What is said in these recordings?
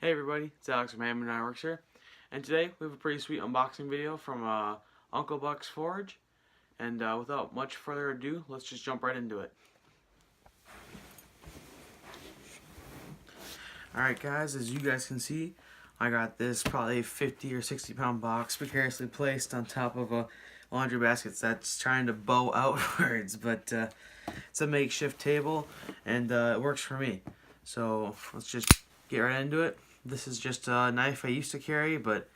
Hey everybody, it's Alex from Hannemann Ironworks here, and today we have a pretty sweet unboxing video from Uncle Buck's Forge, and without much further ado, let's just jump right into it. Alright guys, as you guys can see, I got this probably 50 or 60 pound box precariously placed on top of a laundry basket that's trying to bow outwards, but it's a makeshift table, and it works for me. So let's just get right into it. This is just a knife I used to carry, but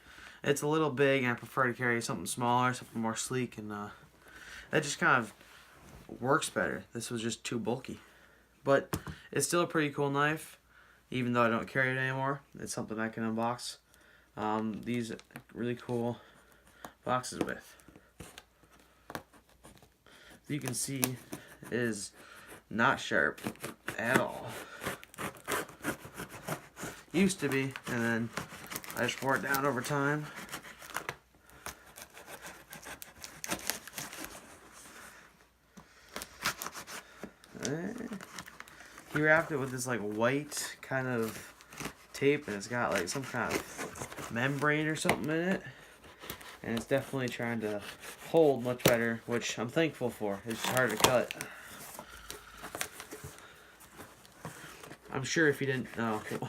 it's a little big and I prefer to carry something smaller, something more sleek, and that just kind of works better. This was just too bulky. But it's still a pretty cool knife, even though I don't carry it anymore. It's something I can unbox these really cool boxes with. As you can see, it is not sharp at all. Used to be, and then I just wore it down over time. He wrapped it with this like white kind of tape, and it's got like some kind of membrane or something in it, and it's definitely trying to hold much better, which I'm thankful for. It's just hard to cut. I'm sure if you didn't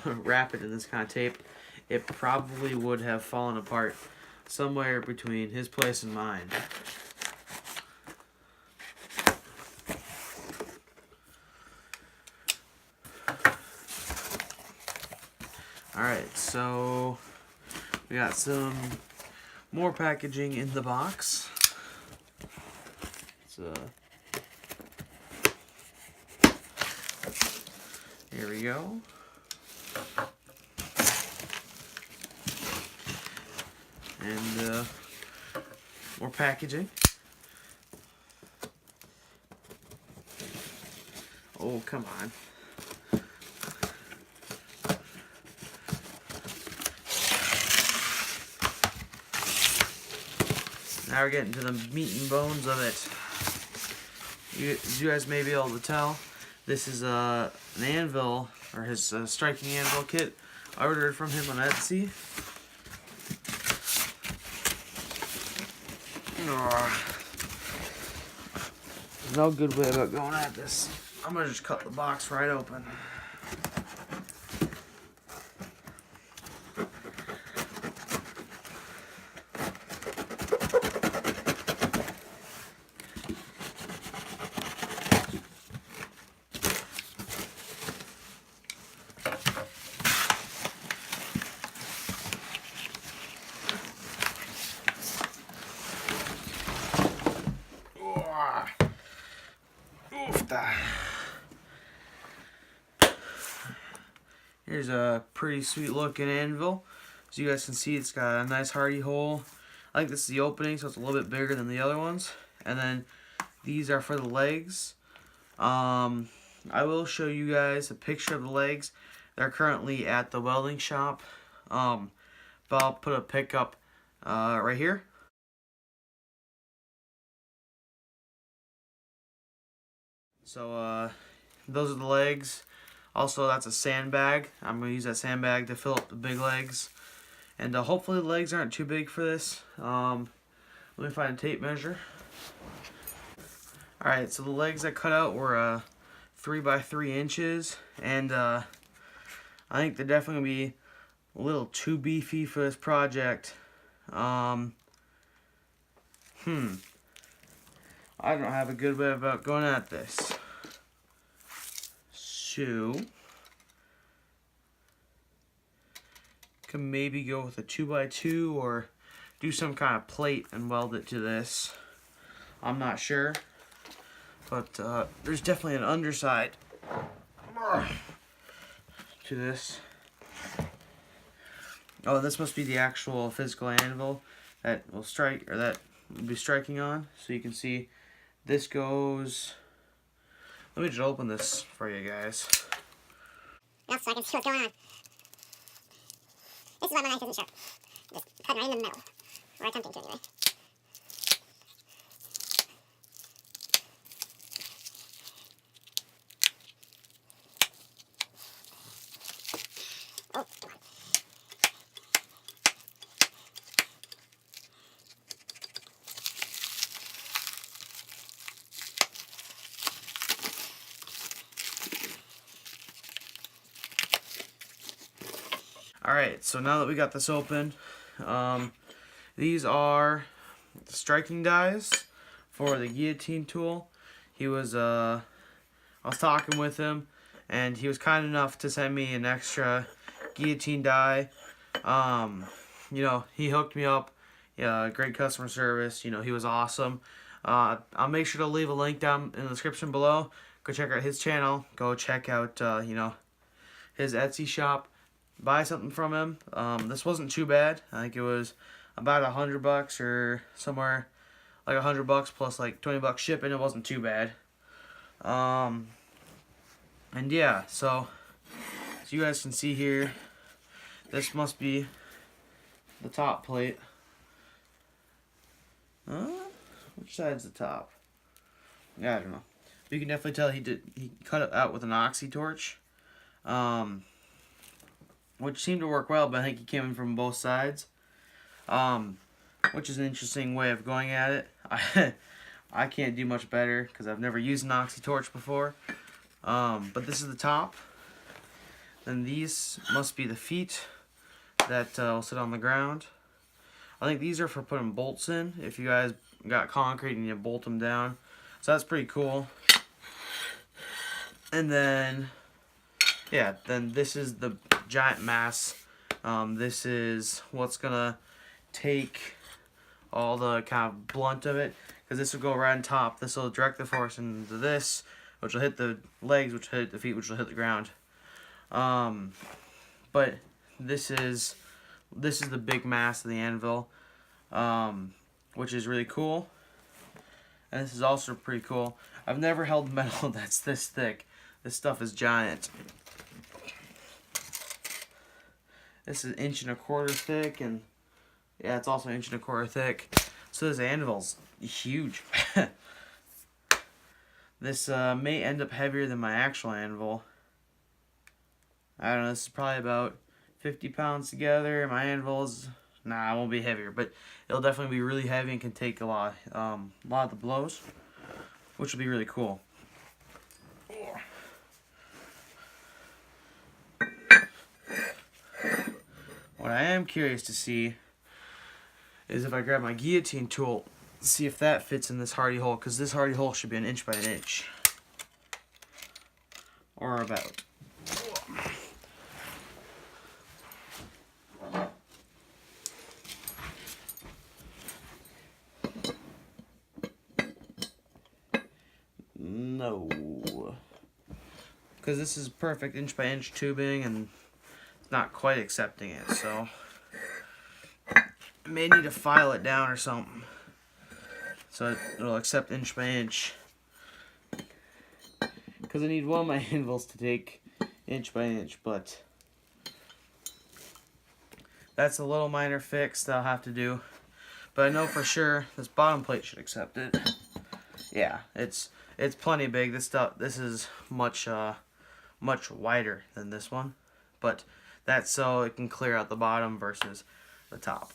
wrap it in this kind of tape, it probably would have fallen apart somewhere between his place and mine. Alright, so we got some more packaging in the box. Here we go. And more packaging. Oh, come on. Now we're getting to the meat and bones of it. You guys may be able to tell, this is an anvil, or his striking anvil kit. I ordered from him on Etsy. There's no good way about going at this. I'm gonna just cut the box right open. Here's a pretty sweet looking anvil. As you guys can see, it's got a nice hardy hole. I think this is the opening, so it's a little bit bigger than the other ones. And then these are for the legs. I will show you guys a picture of the legs. They're currently at the welding shop. But I'll put a pickup right here. So those are the legs. Also, that's a sandbag. I'm going to use that sandbag to fill up the big legs. And hopefully the legs aren't too big for this. Let me find a tape measure. Alright, so the legs I cut out were 3 by 3 inches. And I think they're definitely going to be a little too beefy for this project. I don't have a good way about going at this. So, can maybe go with a 2 by 2 or do some kind of plate and weld it to this. I'm not sure, but there's definitely an underside to this. Oh, this must be the actual physical anvil that will strike, or that will be striking on. So you can see this goes. Let me just open this for you guys. Yep, so I can see what's going on. This is why my knife isn't sharp. Just cut right in the middle. Or attempting to anyway. Oh, come on. Alright, so now that we got this open, these are the striking dies for the guillotine tool. He was, I was talking with him, and he was kind enough to send me an extra guillotine die. You know, he hooked me up. Yeah, great customer service. You know, he was awesome. I'll make sure to leave a link down in the description below. Go check out his channel. Go check out, you know, his Etsy shop. Buy something from him. This wasn't too bad. I think it was about $100 or somewhere like $100 plus like $20 shipping. It wasn't too bad. And yeah, so as you guys can see here, this must be the top plate. Which side's the top? Yeah, I don't know. But you can definitely tell he cut it out with an oxy torch. Which seemed to work well, but I think he came in from both sides. Which is an interesting way of going at it. I can't do much better because I've never used an oxy torch before. But this is the top. Then these must be the feet that will sit on the ground. I think these are for putting bolts in. If you guys got concrete and you bolt them down. So that's pretty cool. And then, yeah, then this is the giant mass. This is what's gonna take all the kind of blunt of it, because this will go right on top. This will direct the force into this, which will hit the legs, which will hit the feet, which will hit the ground. But this is the big mass of the anvil, which is really cool. And this is also pretty cool. I've never held metal that's this thick. This stuff is giant. This is 1.25 inches thick, and yeah, it's also 1.25 inches thick. So this anvil's huge. This may end up heavier than my actual anvil. I don't know, this is probably about 50 pounds together. My anvil's, nah, it won't be heavier, but it'll definitely be really heavy and can take a lot of the blows, which will be really cool. What I am curious to see is if I grab my guillotine tool, see if that fits in this hardy hole, because this hardy hole should be 1 inch by 1 inch. Or about. No. Because this is perfect 1 inch by 1 inch tubing, and it's not quite accepting it, so I may need to file it down or something so it'll accept 1 inch by 1 inch. Because I need one of my anvils to take 1 inch by 1 inch, but that's a little minor fix that I'll have to do. But I know for sure this bottom plate should accept it. Yeah, it's plenty big. This is much wider than this one, but that's so it can clear out the bottom versus the top.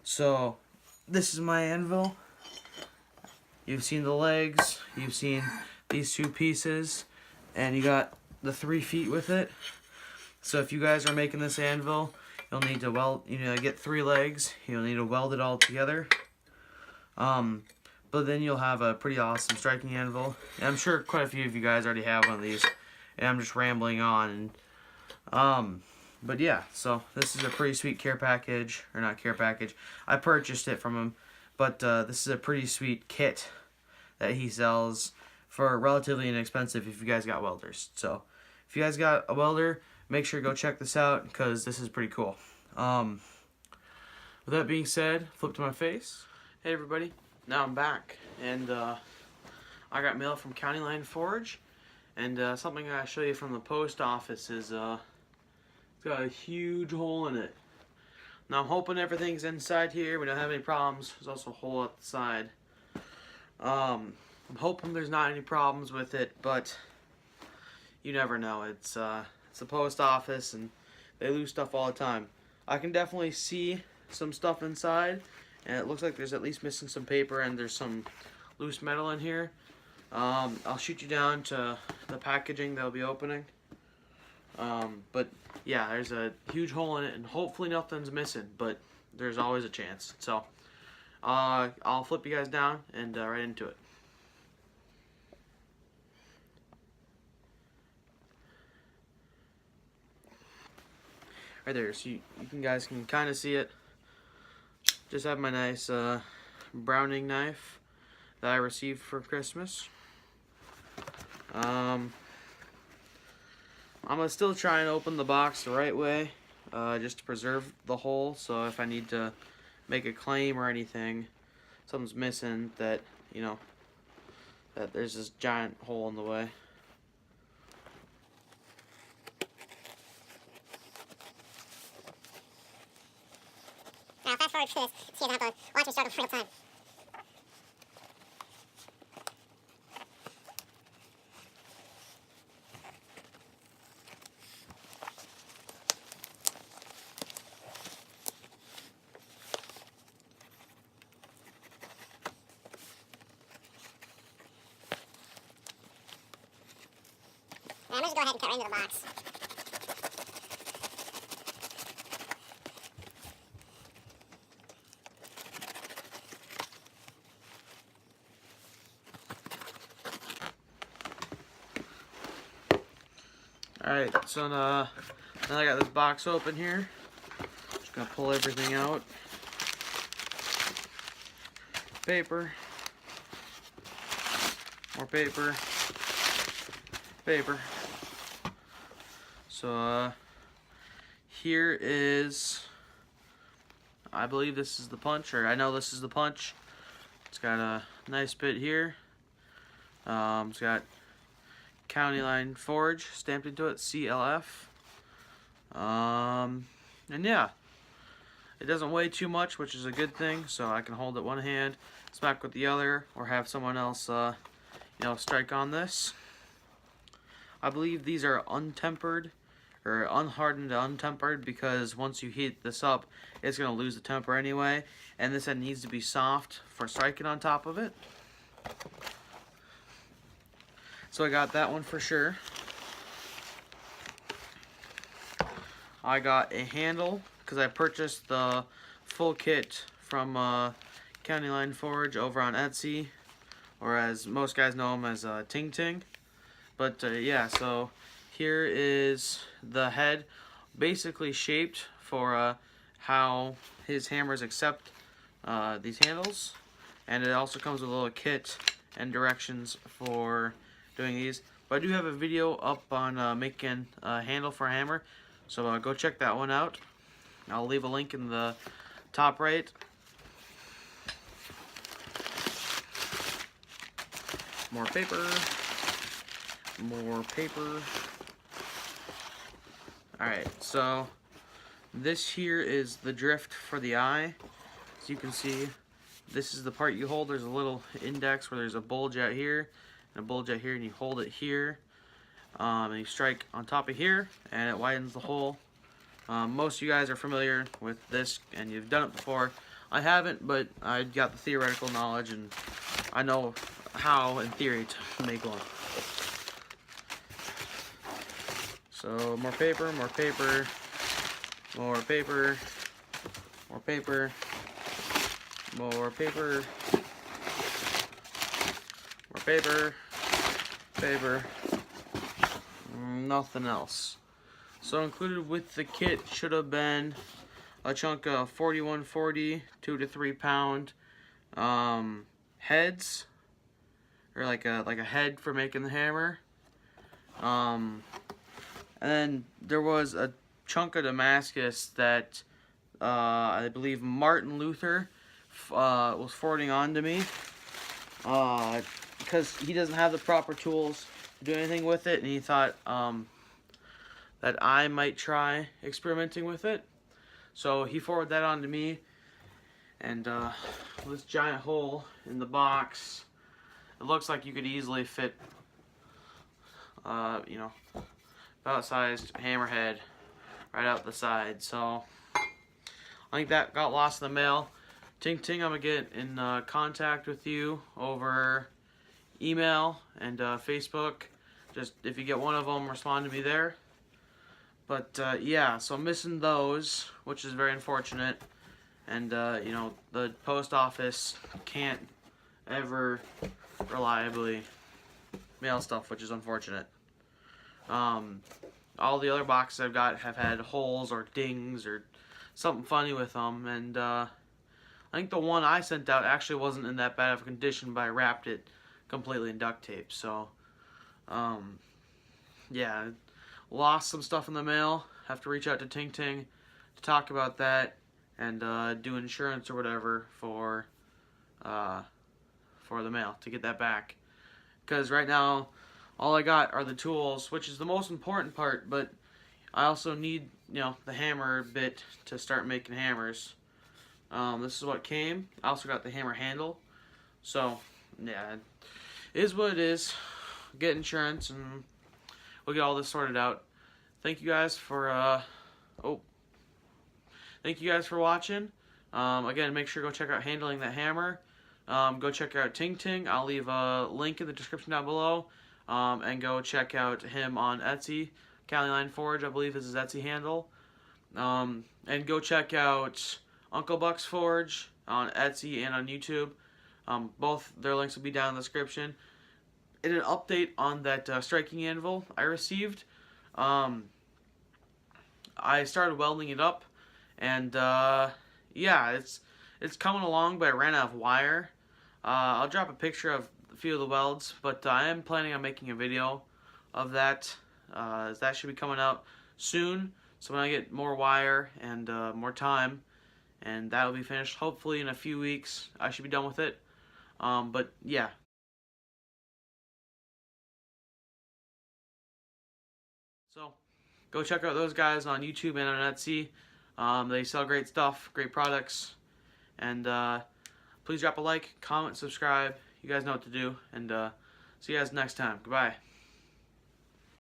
So this is my anvil. You've seen the legs, you've seen these two pieces, and you got the 3 feet with it. So if you guys are making this anvil, you'll need to weld, get 3 legs. You'll need to weld it all together. But then you'll have a pretty awesome striking anvil. And I'm sure quite a few of you guys already have one of these. And I'm just rambling on. But yeah, so this is a pretty sweet care package. Or not care package. I purchased it from him. But this is a pretty sweet kit that he sells for relatively inexpensive if you guys got welders. So if you guys got a welder, make sure to go check this out, because this is pretty cool. With that being said, flip to my face. Hey everybody. Now I'm back, and I got mail from County Line Forge, and something I show you from the post office is it's got a huge hole in it. Now I'm hoping everything's inside here. We don't have any problems. There's also a hole at the side. I'm hoping there's not any problems with it, but you never know. It's the post office, and they lose stuff all the time. I can definitely see some stuff inside. And it looks like there's at least missing some paper, and there's some loose metal in here. I'll shoot you down to the packaging they'll be opening. But yeah, there's a huge hole in it, and hopefully nothing's missing, but there's always a chance. So I'll flip you guys down and right into it. Right there, so you guys can kind of see it. Just have my nice browning knife that I received for Christmas. I'm gonna still try and open the box the right way, just to preserve the hole. So if I need to make a claim or anything, something's missing, that you know that there's this giant hole in the way. Now, fast forward to this, so you don't have to watch me struggle for real time. I'm just going to go ahead and cut right into the box. Alright, so now I got this box open here. Just gonna pull everything out. Paper. More paper. Paper. So here is, I believe this is the punch, or I know this is the punch. It's got a nice bit here. It's got County Line Forge stamped into it, CLF. And yeah, it doesn't weigh too much, which is a good thing, so I can hold it one hand, smack with the other, or have someone else strike on this. I believe these are untempered, or unhardened untempered, because once you heat this up, it's going to lose the temper anyway, and this end needs to be soft for striking on top of it. So I got that one for sure. I got a handle, because I purchased the full kit from County Line Forge over on Etsy, or as most guys know them as Ting Ting. But yeah, so here is the head, basically shaped for how his hammers accept these handles. And it also comes with a little kit and directions for doing these. But I do have a video up on making a handle for a hammer, so go check that one out. I'll leave a link in the top right. More paper. More paper. Alright, so this here is the drift for the eye. As you can see, this is the part you hold. There's a little index where there's a bulge out here and a bulge out here, and you hold it here. And you strike on top of here, and it widens the hole. Most of you guys are familiar with this, and you've done it before. I haven't, but I got the theoretical knowledge, and I know how, in theory, to make one. So, more paper, more paper, more paper, more paper, more paper, more paper, paper, nothing else. So included with the kit should have been a chunk of 4140, 2 to 3 pound heads, or like a head for making the hammer. And then there was a chunk of Damascus that I believe Martin Luther was forwarding on to me, because he doesn't have the proper tools to do anything with it, and he thought that I might try experimenting with it. So he forwarded that on to me, and this giant hole in the box, it looks like you could easily fit about sized hammerhead right out the side. So I think that got lost in the mail. Ting Ting, I'm gonna get in contact with you over email and Facebook. Just if you get one of them, respond to me there. But yeah, so I'm missing those, which is very unfortunate. And you know, the post office can't ever reliably mail stuff, which is unfortunate. All the other boxes I've got have had holes or dings or something funny with them, and I think the one I sent out actually wasn't in that bad of a condition, but I wrapped it completely in duct tape. So, yeah, lost some stuff in the mail. Have to reach out to Ting Ting to talk about that and do insurance or whatever for the mail to get that back. Because right now, all I got are the tools, which is the most important part, but I also need, you know, the hammer bit to start making hammers. This is what came. I also got the hammer handle. So, yeah, it is what it is. Get insurance and we'll get all this sorted out. Thank you guys for, thank you guys for watching. Again, make sure to go check out Handling That Hammer. Go check out Ting Ting. I'll leave a link in the description down below. And go check out him on Etsy. Caliline Forge, I believe, is his Etsy handle. And go check out Uncle Buck's Forge on Etsy and on YouTube. Both their links will be down in the description. In an update on that striking anvil I received, I started welding it up, and yeah, it's coming along, but I ran out of wire. I'll drop a picture of a few of the welds, but I am planning on making a video of that. That should be coming out soon. So when I get more wire and more time, and that will be finished hopefully in a few weeks, I should be done with it. But yeah. So go check out those guys on YouTube and on Etsy. They sell great stuff, great products, and please drop a like, comment, subscribe. You guys know what to do, and see you guys next time. Goodbye.